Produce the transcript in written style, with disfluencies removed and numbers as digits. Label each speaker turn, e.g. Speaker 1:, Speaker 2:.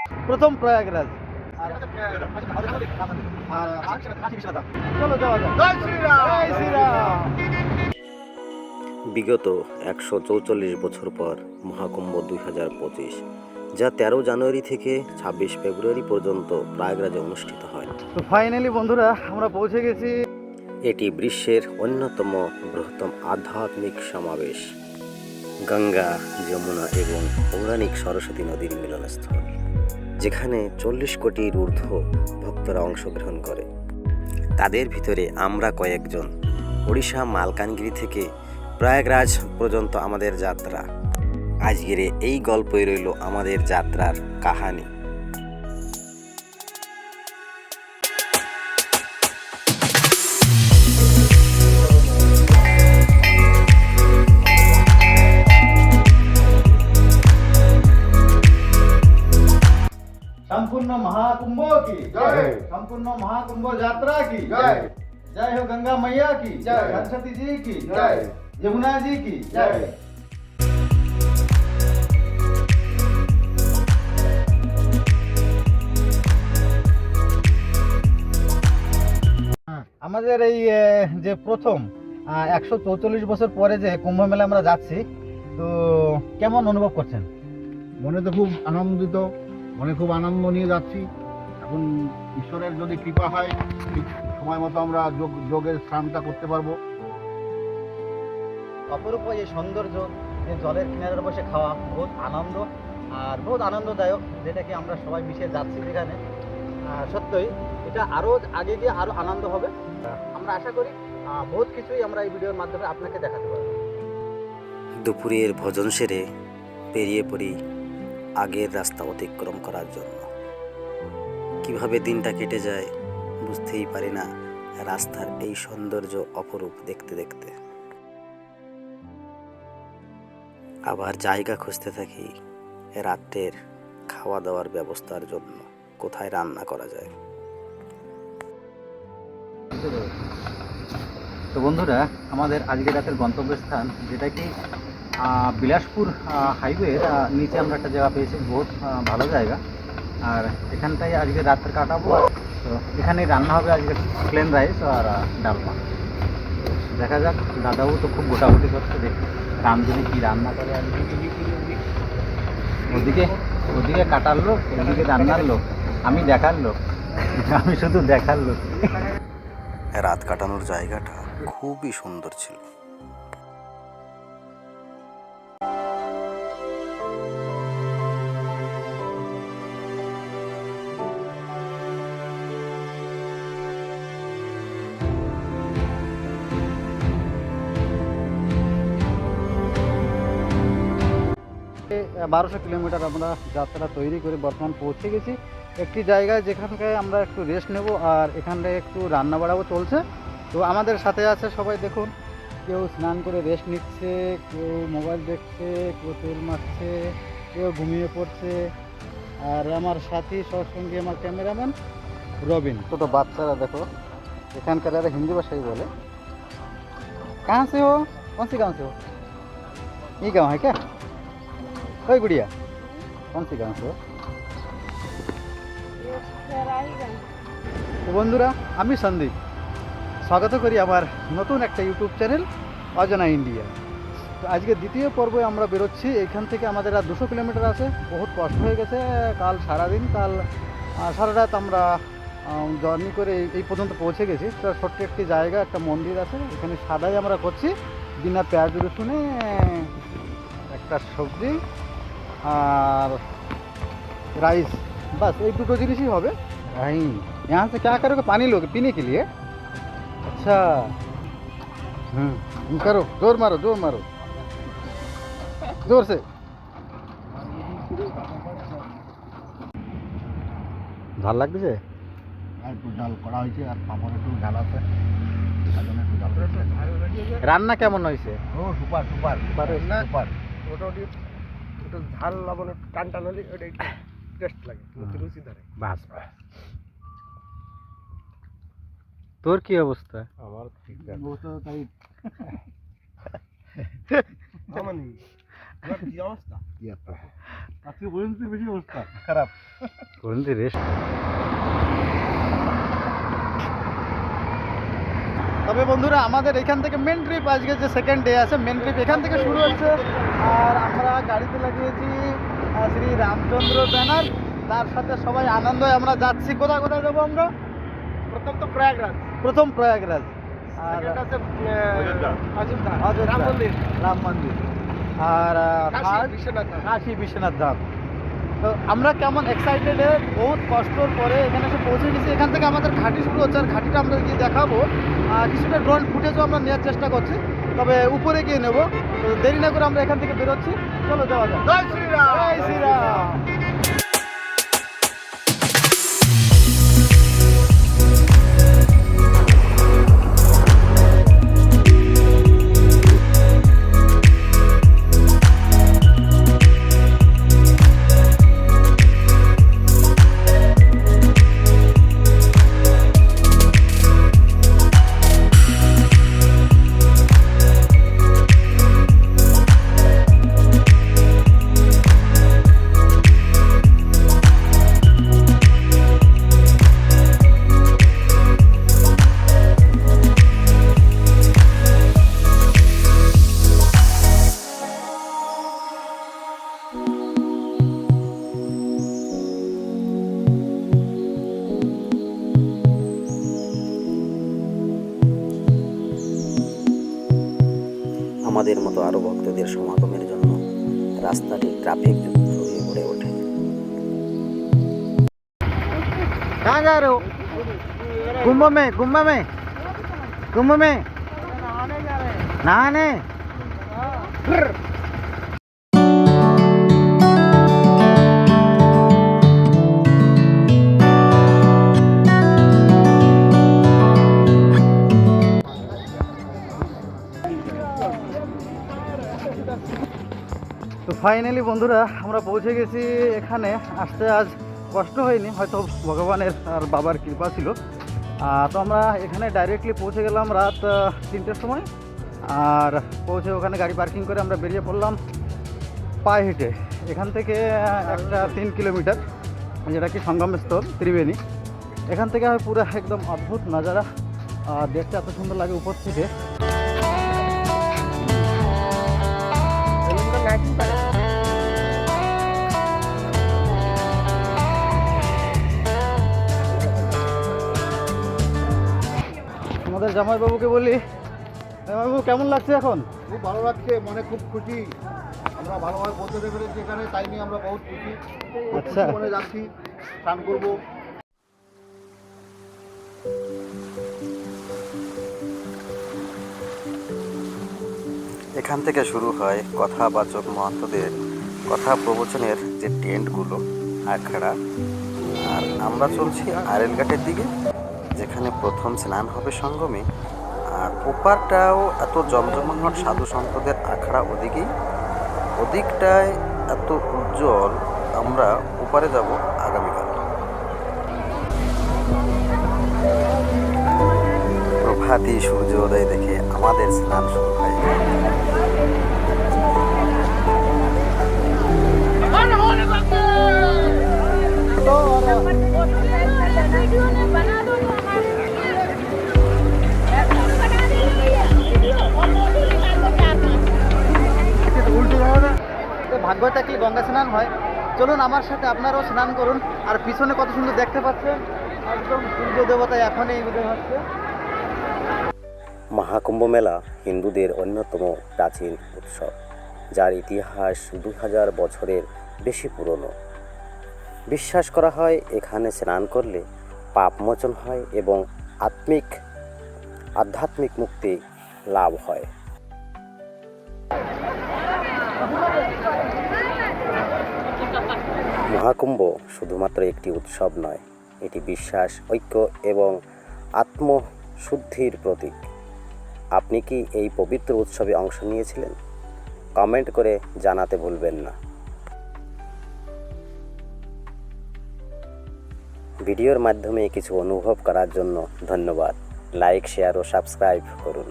Speaker 1: প্রথম প্রয়াগরাজ। চলো যাওয়া যাক। জয় শ্রীরাম।
Speaker 2: বিগত 144 বছর পর মহাকুম্ভ 2025, যা 13 জানুয়ারি থেকে 26 ফেব্রুয়ারি পর্যন্ত প্রয়াগরাজে অনুষ্ঠিত হয়।
Speaker 1: তো ফাইনালি বন্ধুরা আমরা পৌঁছে গেছি।
Speaker 2: এটি বিশ্বের অন্যতম বৃহত্তম আধ্যাত্মিক সমাবেশ, গঙ্গা, যমুনা এবং পৌরাণিক সরস্বতী নদীর মিলনস্থল, যেখানে 40 কোটির ঊর্ধ্ব ভক্তরা অংশগ্রহণ করে। তাদের ভিতরে আমরা কয়েকজন। ওড়িশা মালকানগিরি থেকে প্রয়াগরাজ পর্যন্ত আমাদের যাত্রা। আজকের এই গল্পই রইল আমাদের যাত্রার কাহানি।
Speaker 1: संपूर्ण महाकुंभ की जय। संपूर्ण महाकुंभ यात्रा की जय। जय हो गंगा मैया की जय। सरस्वती जी की जय। यमुना जी की जय। আমাদের এই যে প্রথম 144 বছর পরে যে কুম্ভ মেলা আমরা যাচ্ছি, তো কেমন অনুভব করছেন?
Speaker 3: মনে তো খুব আনন্দিত, মনে খুব আনন্দ নিয়ে যাচ্ছি। এখন ঈশ্বরের যদি কৃপা হয় ঠিক সময় মতো আমরা যোগের স্নানটা করতে পারবো।
Speaker 1: অপরূপ এই সৌন্দর্য, এই জলের কিনারে বসে খাওয়া বহুত আনন্দ আর বহুত আনন্দদায়ক, যেটাকে আমরা সবাই মিশে যাচ্ছি যেখানে। সত্যই এটা আরও আগে গিয়ে আরও আনন্দ হবে। আমরা আশা করি বহুত কিছুই আমরা এই ভিডিওর মাধ্যমে আপনাকে দেখাতে পারবো।
Speaker 2: দুপুরের ভোজন সেরে বেরিয়ে পড়ি আগের রাস্তা অতিক্রম করার জন্য। কিভাবে দিনটা কেটে যায় বুঝতেই পারি না রাস্তার এই সৌন্দর্য অপরূপ দেখতে দেখতে। আবার জায়গা খুঁজতে থাকি রাত্রের খাওয়া দাওয়ার ব্যবস্থার জন্য, কোথায় রান্না করা যায়।
Speaker 1: তো বন্ধুরা, আমাদের আজকে রাতের গন্তব্যস্থান, যেটা কি বিলাসপুর হাইওয়ের নিচে আমরা একটা জায়গা পেয়েছি, বহুত ভালো জায়গা। আর এখানটায় আজকে রাত্রে কাটাবো। তো এখানে রান্না হবে আজকে প্লেন রাইস আর ডালমা। দেখা যাক, দাদাও তো খুব গোটাগুটি করছে, দেখি রামধুনি কি রান্না করে। ওদিকে ওদিকে কাটার লোক, ওদিকে রান্নার লোক, আমি দেখার লোক, আমি শুধু দেখার লোক।
Speaker 2: রাত কাটানোর জায়গাটা খুবই সুন্দর ছিল।
Speaker 1: বারোশো কিলোমিটার আমরা যাত্রা তৈরি করে বর্তমান পৌঁছে গেছি একটি জায়গায়, যেখানটায় আমরা একটু রেস্ট নেব আর এখানটায় একটু রান্না বাড়াও চলছে। তো আমাদের সাথে আছে সবাই, দেখুন, কেউ স্নান করে রেস্ট নিচ্ছে, কেউ মোবাইল দেখছে, কেউ তেল মাখছে, কেউ ঘুমিয়ে পড়ছে। আর আমার সাথী সঙ্গে আমার ক্যামেরাম্যান রবিন। ছোটো বাচ্চারা দেখো, এখানকার যারা হিন্দি ভাষাই বলে। কাহা সে হো? কौन सी गाँव से हो? ये गाँव है क्या? कोई गुड़िया कौन सी गाँव से हो? তো বন্ধুরা, আমি সন্দীপ, স্বাগত করি আমার নতুন একটা ইউটিউব চ্যানেল অজানা ইন্ডিয়া। তো আজকে দ্বিতীয় পর্বে আমরা বেরোচ্ছি। এখান থেকে আমাদের আর 200 কিলোমিটার আছে। বহুত কষ্ট হয়ে গেছে কাল সারাদিন, কাল সারা রাত আমরা জার্নি করে এই পর্যন্ত পৌঁছে গেছি। তো ছোট্ট একটি জায়গা, একটা মন্দির আছে, এখানে সাদাই আমরা করছি, বিনা পেঁয়াজ রসুনে একটা সবজি আর राइस, बस एक दुटो जिनिस ही होबे। नहीं, यहाँ से क्या करोगे? पानी लोगे पीने के लिए? अच्छा, करो, जोर मारो, जोर मारो, जोर से। ঝাল লাগছে?
Speaker 3: একটু ডাল করা হয়েছে আর পাঁপড় একটু ঝাল আছে।
Speaker 1: রান্না কেমন হয়েছে?
Speaker 3: ও সুপার সুপার
Speaker 1: সুপার
Speaker 3: সুপার।
Speaker 4: মোটামুটি একটু ঝাল লবণ একটু টান টান হলে ওটা একটু টেস্ট লাগে, রুচি ধরে।
Speaker 1: বাস বাস। তোর কি অবস্থা?
Speaker 4: আমার ঠিক
Speaker 3: তাই
Speaker 4: এবার কি অবস্থা?
Speaker 3: কি একটা
Speaker 1: আজকে পর্যন্ত বেশি অবস্থা খারাপ পর্যন্ত রেস্ট। তবে বন্ধুরা আমাদের এখান থেকে মেন ট্রিপ আজকে যে সেকেন্ড ডে আছে, মেন ট্রিপ এখান থেকে শুরু হচ্ছে। আর আমরা গাড়িতে লাগিয়েছি শ্রী রামচন্দ্র ব্যানার, তার সাথে সবাই আনন্দে আমরা যাচ্ছি। কোথায় কোথায় যাবো আমরা?
Speaker 4: প্রথম তো প্রয়াগরাজ,
Speaker 1: প্রথম প্রয়াগরাজ, আর
Speaker 4: সেকেন্ড আছে অযোধ্যা,
Speaker 1: অযোধ্যা,
Speaker 4: রাম মন্দির,
Speaker 1: রাম মন্দির, আর
Speaker 4: কাশী
Speaker 1: থার্ড
Speaker 4: বিশ্বনাথ।
Speaker 1: কাশী বিশ্বনাথ ধাম। তো আমরা কেমন এক্সাইটেড, বহুত কষ্টর পরে এখানে এসে পৌঁছে গেছি। এখান থেকে আমাদের ঘাঁটি শুরু হচ্ছে, আর ঘাঁটিটা আমরা গিয়ে দেখাবো। কিছুটা ড্রোন ফুটেজও আমরা নেওয়ার চেষ্টা করছি, তবে উপরে গিয়ে নেব। তো দেরি না করে আমরা এখান থেকে বেরোচ্ছি, চলো যাওয়া যাক।
Speaker 4: জয় শ্রীরাম।
Speaker 1: জয় শ্রীরাম।
Speaker 2: আমাদের মতো আরও ভক্তদের সমাগমের জন্য রাস্তাটি ট্রাফিক যুক্ত হয়ে গড়ে ওঠে।
Speaker 1: कहाँ जा रहे हो? कुंभ में, कुंभ में, कुंभ में नहाने। তো ফাইনালি বন্ধুরা আমরা পৌঁছে গেছি এখানে। আসতে আজ কষ্ট হয়নি, হয়তো ভগবানের আর বাবার কৃপা ছিল। তো আমরা এখানে ডাইরেক্টলি পৌঁছে গেলাম রাত 3টের সময়। আর পৌঁছে ওখানে গাড়ি পার্কিং করে আমরা বেরিয়ে পড়লাম পায়ে হেঁটে। এখান থেকে একটা 3 কিলোমিটার, যেটা কি সঙ্গমস্থল ত্রিবেণী। এখান থেকে পুরো একদম অদ্ভুত নজারা দেখতে এত সুন্দর লাগে উপর থেকে। আমাদের জামাইবাবুকে বলি, জামাইবাবু কেমন লাগছে এখন?
Speaker 3: খুব ভালো লাগছে, মনে খুব খুশি। আমরা ভালোভাবে পৌঁছতে পেরেছি এখানে, তাই নিয়ে আমরা বহুত খুশি।
Speaker 1: আচ্ছা।
Speaker 3: মনে যাচ্ছি, স্নান করবো।
Speaker 2: এখান থেকে শুরু হয় কথাবাচক মহন্তদের কথা প্রবচনের যে টেন্টগুলো, আখড়া। আর আমরা চলছি আরেল ঘাটের দিকে, যেখানে প্রথম স্নান হবে সঙ্গমে। আর ওপারটাও এত জমজমাট সাধু সন্তদের আখড়া ওদিকটায় এত উজ্জ্বল। আমরা ওপারে যাব আগামীকাল। প্রভাতী সূর্য উদয় দেখে আমাদের স্নান শুরু হয়।
Speaker 1: ভাগ্য থাকলে গঙ্গা স্নান হয়। চলুন আমার সাথে আপনারাও স্নান করুন। আর পিছনে কত সুন্দর দেখতে পাচ্ছেন, একদম সূর্য দেবতা এখনই উদয় হচ্ছে।
Speaker 2: মহাকুম্ভ মেলা হিন্দুদের অন্যতম প্রাচীন উৎসব, যার ইতিহাস 2000 বছরের বেশি পুরনো। বিশ্বাস করা হয় এখানে স্নান করলে পাপমোচন হয় এবং আধ্যাত্মিক মুক্তি লাভ হয়। মহাকুম্ভ শুধুমাত্র একটি উৎসব নয়, এটি বিশ্বাস, ঐক্য এবং আত্মশুদ্ধির প্রতীক। আপনি কি এই পবিত্র উৎসবে অংশ নিয়েছিলেন? কমেন্ট করে জানাতে ভুলবেন না। ভিডিওর মাধ্যমে কিছু অনুভব করার জন্য ধন্যবাদ। লাইক, শেয়ার ও সাবস্ক্রাইব করুন।